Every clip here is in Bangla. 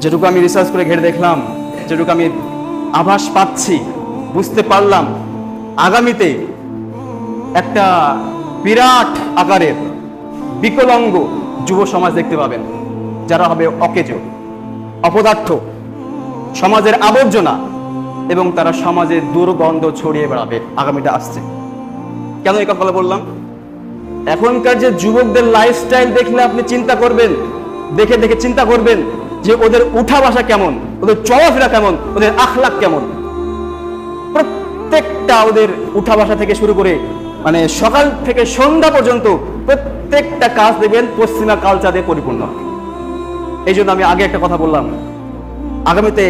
যেটুকু আমি রিসার্চ করে ঘেরে দেখলাম, যেটুকু আমি আভাস পাচ্ছি, বুঝতে পারলাম, আগামীতে একটা বিরাট আকারের বিকলাঙ্গ যুব সমাজ দেখতে পাবেন, যারা হবে অকেজো, অপদার্থ, সমাজের আবর্জনা, এবং তারা সমাজে দুর্গন্ধ ছড়িয়ে বেড়াবে। আগামীটা আসছে। কেন এই কথা বললাম? এখনকার যে যুবকদের লাইফস্টাইল দেখলে আপনি চিন্তা করবেন, দেখে দেখে চিন্তা করবেন যে ওদের উঠা বসা কেমন, ওদের চলাফেরা কেমন, ওদের আখলাক কেমন। প্রত্যেকটা ওদের উঠা বসা থেকে শুরু করে মানে সকাল থেকে সন্ধ্যা পর্যন্ত প্রত্যেকটা কাজ দেখবেন পশ্চিমা কালচার দিয়ে পরিপূর্ণ। এই জন্য আমি আগে একটা কথা বললাম, আগামীতে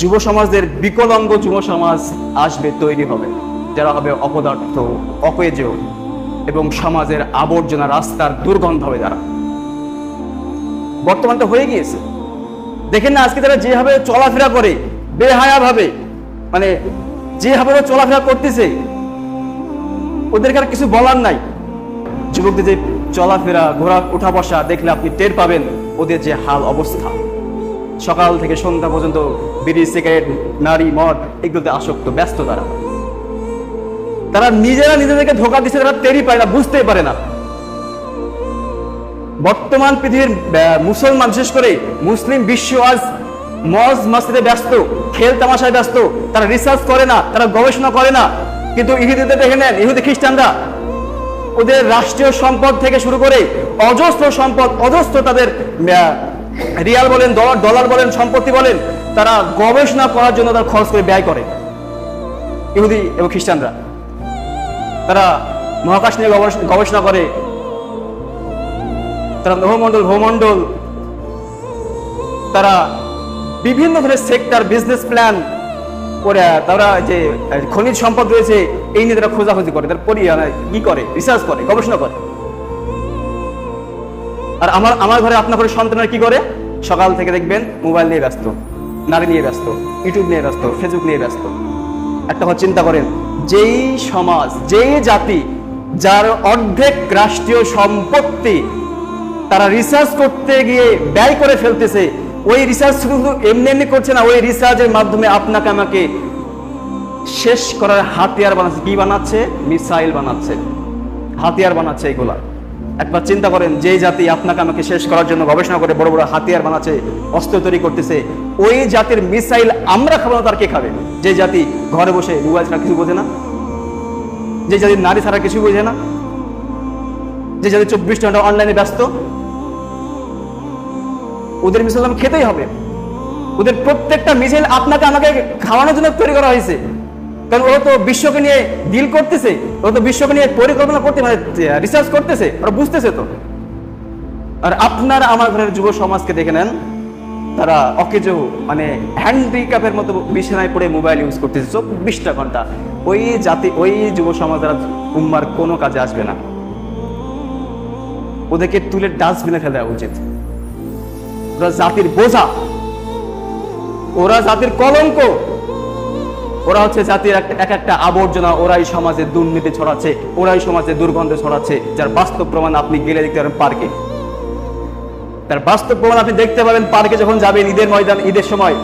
যুব সমাজদের বিকলাঙ্গ যুব সমাজ আসবে, তৈরি হবে, যারা হবে অপদার্থ, অকেজো এবং সমাজের আবর্জনা, রাস্তার দুর্গন্ধ হবে যারা। বর্তমান তো হয়ে গিয়েছে, দেখেন না আজকে তারা যেভাবে চলাফেরা করে, বেহায়া ভাবে, মানে যেভাবে চলাফেরা করতেছে, ওদেরকে আর কিছু বলার নাই। যুবকদের যে চলাফেরা, ঘোরা উঠা বসা দেখলে আপনি টের পাবেন ওদের যে হাল অবস্থা। সকাল থেকে সন্ধ্যা পর্যন্ত বিড়ি, সিগারেট, নারী, মদ এগুলোতে আসক্ত, ব্যস্ত। তারা নিজেরা নিজেদেরকে ধোঁকা দিচ্ছে, তারা টেরই পায় না, বুঝতেই পারে না। বর্তমান পৃথিবীর মুসলমান, বিশেষ করে মুসলিম বিশ্ব আজ মজ মসজিদে ব্যস্ত, খেল তামাশায় ব্যস্ত। তারা রিসার্চ করে না, তারা গবেষণা করে না। কিন্তু ইহুদিদের দেখে নেন, ইহুদি খ্রিস্টানরা ওদের রাষ্ট্রীয় সম্পদ থেকে শুরু করে অজস্র সম্পদ, অজস্র তাদের রিয়াল বলেন, ডলার বলেন, সম্পত্তি বলেন, তারা গবেষণা করার জন্য তারা খরচ করে ব্যয় করে। ইহুদি এবং খ্রিস্টানরা তারা মহাকাশ নিয়ে গবেষণা করে, তারা ভূমণ্ডল, তারা বিভিন্ন ধরনের সেক্টর, বিজনেস প্ল্যান করে, তারা যে খনিজ সম্পদ রয়েছে এই নিয়ে তারা খোঁজাখুঁজি করে, তারা কি করে, রিসার্চ করে, গবেষণা করে। আর আমার ঘরে, আপনার ঘরে সন্তানরা কি করে? সকাল থেকে দেখবেন মোবাইল নিয়ে ব্যস্ত, নারী নিয়ে ব্যস্ত, ইউটিউব নিয়ে ব্যস্ত, ফেসবুক নিয়ে ব্যস্ত। একটা কথা চিন্তা করেন, যেই সমাজ, যেই জাতি যার অর্ধেক রাষ্ট্রীয় সম্পত্তি তারা রিসার্চ করতে গিয়ে ব্যয় করে ফেলতেছে, ওই রিসার্চ শুধু এমনি এমনি করছে না, ওই রিসার্চের মাধ্যমে আপনাকে আমাকে শেষ করার হাতিয়ার বানাচ্ছে। কি বানাচ্ছে? মিসাইল বানাচ্ছে, হাতিয়ার বানাচ্ছে। এগুলা একবার চিন্তা করেন, যে জাতি আপনাকে আমাকে শেষ করার জন্য গবেষণা করে বড় বড় হাতিয়ার বানাচ্ছে, অস্ত্র তৈরি করতেছে, ওই জাতির মিসাইল আমরা খাবো না, তার কে খাবে? যে জাতি ঘরে বসে মোবাইল ছাড়া কিছু বোঝে না, যে জাতি নারী ছাড়া কিছু বোঝে না, যে জাতি 24 ঘন্টা অনলাইনে ব্যস্ত, ওদের মিসাইল আমি খেতেই হবে। ওদের প্রত্যেকটা মিসাইল আপনাকে আমাকে খাওয়ানোর জন্য তৈরি করা হয়েছে। কারণ ওরা তো বিশ্বকে নিয়ে ডিল করতেছে, ওরা তো বিশ্বকে নিয়ে পরিকল্পনা করতে, মানে রিসার্চ করতেছে, ওরা বুঝতেছে তো। আর আপনারা আমার ঘরের যুব সমাজকে দেখে নেন, তারা অকেজো, মানে হ্যান্ডিক্যাপের মতো বিছানায় পড়ে মোবাইল ইউজ করতেছে 24টা ঘন্টা। ওই জাতি, ওই যুব সমাজ দ্বারা উম্মার কোনো কাজে আসবে না। ওদেরকে তুলে ডাস্টবিনে ফেলে দেওয়া উচিত। ওরা জাতির বোঝা, ওরা জাতির কলঙ্ক, ওরা হচ্ছে জাতির একটা আবর্জনা। ওরাই সমাজে দুর্নীতি ছড়াচ্ছে, ওরাই সমাজে দুর্গন্ধ ছড়াচ্ছে, যার বাস্তব প্রমাণ আপনি গেলে দেখতে পারেন পার্কে। তার বাস্তব প্রমাণ আপনি দেখতে পাবেন পার্কে যখন যাবেন, ঈদের ময়দান, ঈদের সময়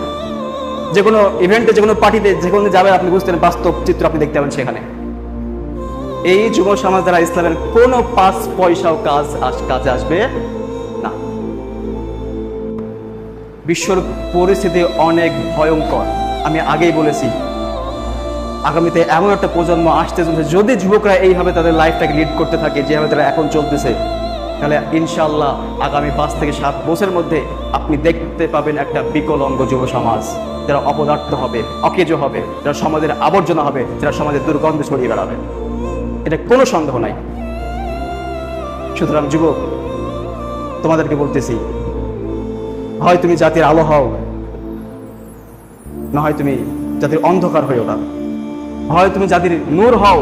যে কোনো ইভেন্টে, যে কোনো পার্টিতে, যে কোনো যাবেন, আপনি বুঝতেন বাস্তব চিত্র আপনি দেখতে পাবেন সেখানে। এই যুব সমাজ দ্বারা ইসলামের কোনো 5 পয়সাও কাজে আসবে না। বিশ্বর পরিস্থিতি অনেক ভয়ঙ্কর। আমি আগেই বলেছি, আগামীতে এমন একটা প্রজন্ম আসতে চলছে, যদি যুবকরা এইভাবে তাদের লাইফটাকে লিড করতে থাকে যেভাবে তারা এখন চলতেছে, তাহলে ইনশাআল্লাহ আগামী 5 থেকে 7 বছরের মধ্যে আপনি দেখতে পাবেন একটা বিকলাঙ্গ যুব সমাজ, যারা অপদার্থ হবে, অকেজো হবে, যারা সমাজের আবর্জনা হবে, যারা সমাজের দুর্গন্ধ ছড়িয়ে বেড়াবে। এটা কোনো সন্দেহ নাই। সুতরাং যুবক, তোমাদেরকে বলতেছি, হয় তুমি জাতির আলো হও, না হয় তুমি জাতির অন্ধকার হয়েও না। হয় তুমি জাতির নূর হও,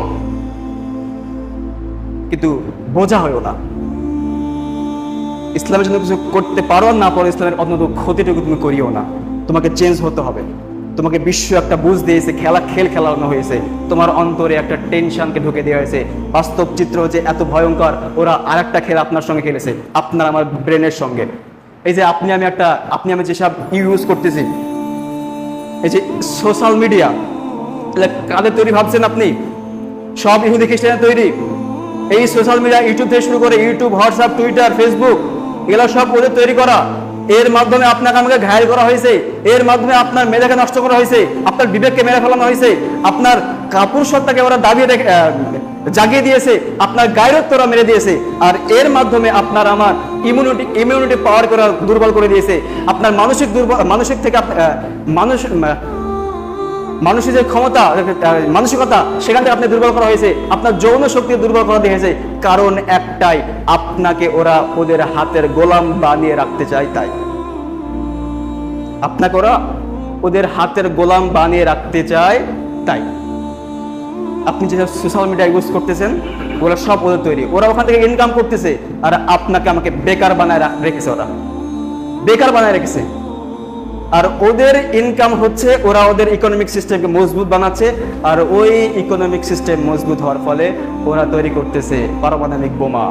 কিন্তু বোঝা হয়েও না। ইসলামের জন্য কিছু করতে পারো না পারো, ইসলামের অন্তত ক্ষতিটুকু তুমি করিও না। তোমাকে চেঞ্জ হতে হবে। তোমাকে বিশ্ব একটা বুঝ দিয়েছে, খেল খেলানো হয়েছে, তোমার অন্তরে একটা টেনশনকে ঢুকে দেওয়া হয়েছে। বাস্তব চিত্র যে এত ভয়ঙ্কর, ওরা আরেকটা খেলা আপনার সঙ্গে খেলেছে, আপনার আমার ব্রেনের সঙ্গে। এই যে আপনি আমি যেসব ইউজ করতেছি, এই যে সোশ্যাল মিডিয়া, কাদের তৈরি ভাবছেন আপনি? সব ইহুদি খ্রিস্টানের তৈরি। এই সোশ্যাল মিডিয়া, ইউটিউব থেকে শুরু করে ইউটিউব, হোয়াটসঅ্যাপ, টুইটার, ফেসবুক, এগুলো সব ওদের তৈরি করা। এর মাধ্যমে আপনাকে আমাকে ঘায়ল করা হয়েছে, এর মাধ্যমে আপনার মেধাকে নষ্ট করা হয়েছে, আপনার বিবেককে মেরে ফেলানো হয়েছে, আপনার কাপুর সত্তাকে ওরা জাগিয়ে দিয়েছে, আপনার গায়রত্ব ওরা মেরে দিয়েছে। আর এর মাধ্যমে আপনার আমার ইমিউনিটি পাওয়ার করে দুর্বল করে দিয়েছে। আপনার মানসিক থেকে মানুষের যে ক্ষমতা, মানসিকতা, সেখান থেকে আপনি দুর্বল করা হয়েছে। আপনার যৌন শক্তি দুর্বল করা দিয়েছে। কারণ একটাই, আপনাকে ওরা ওদের হাতের গোলাম বানিয়ে রাখতে চায়। তাই আপনাকে ওরা ওদের হাতের গোলাম বানিয়ে রাখতে চায়। তাই আপনি যে সোশ্যাল মিডিয়া ইউজ করতেছেন, ওরা সব ওদের তৈরি। ওরা ওখান থেকে ইনকাম করতেছে, আর আপনাকে আমাকে বেকার বানায় রেখেছে। ওরা বেকার বানায় রেখেছে। আর ওদের ইনকাম হচ্ছে, ওরা ওদের ইকোনমিক সিস্টেমকে মজবুত বানাচ্ছে। আর ওই ইকোনমিক সিস্টেম মজবুত হওয়ার ফলে ওরা তৈরি করতেছে পারমাণবিক বোমা,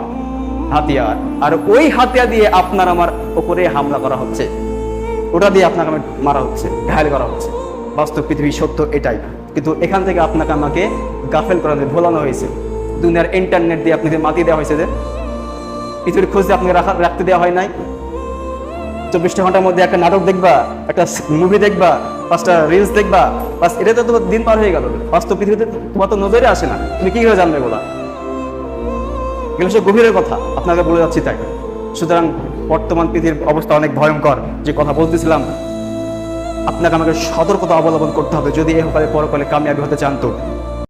হাতিয়ার। আর ওই হাতিয়ার দিয়ে আপনার আমার উপরে হামলা করা হচ্ছে, ওটা দিয়ে আপনাকে মারা হচ্ছে, ঘায়ল করা হচ্ছে। বাস্তব পৃথিবীর সত্য এটাই। কিন্তু এখান থেকে আপনাকে আমাকে গাফেল করা হয়েছে, ভোলানো হয়েছে। দুনিয়ার ইন্টারনেট দিয়ে আপনাকে মাতিয়ে দেওয়া হয়েছে, যে পৃথিবীর খোঁজ দিয়ে আপনাকে রাখতে দেওয়া হয় নাই। 24 ঘন্টার মধ্যে একটা নাটক দেখবা, একটা মুভি দেখবা, 5টা রিলস দেখবা, বাস, এটা তো তোমার দিন পার হয়ে গেল। বাস্তব পৃথিবীতে তোমার তো নজরে আসে না, তুমি কি করে জানবে বলা? এগুলো সব গভীরের কথা, আপনাকে বলে যাচ্ছি। তাই সুতরাং বর্তমান পৃথিবীর অবস্থা অনেক ভয়ঙ্কর। যে কথা বলতেছিলাম, আপনাকে আমাকে সতর্কতা অবলম্বন করতে হবে যদি এ ব্যাপারে পরকালে কামিয়াবি হতে চান। তো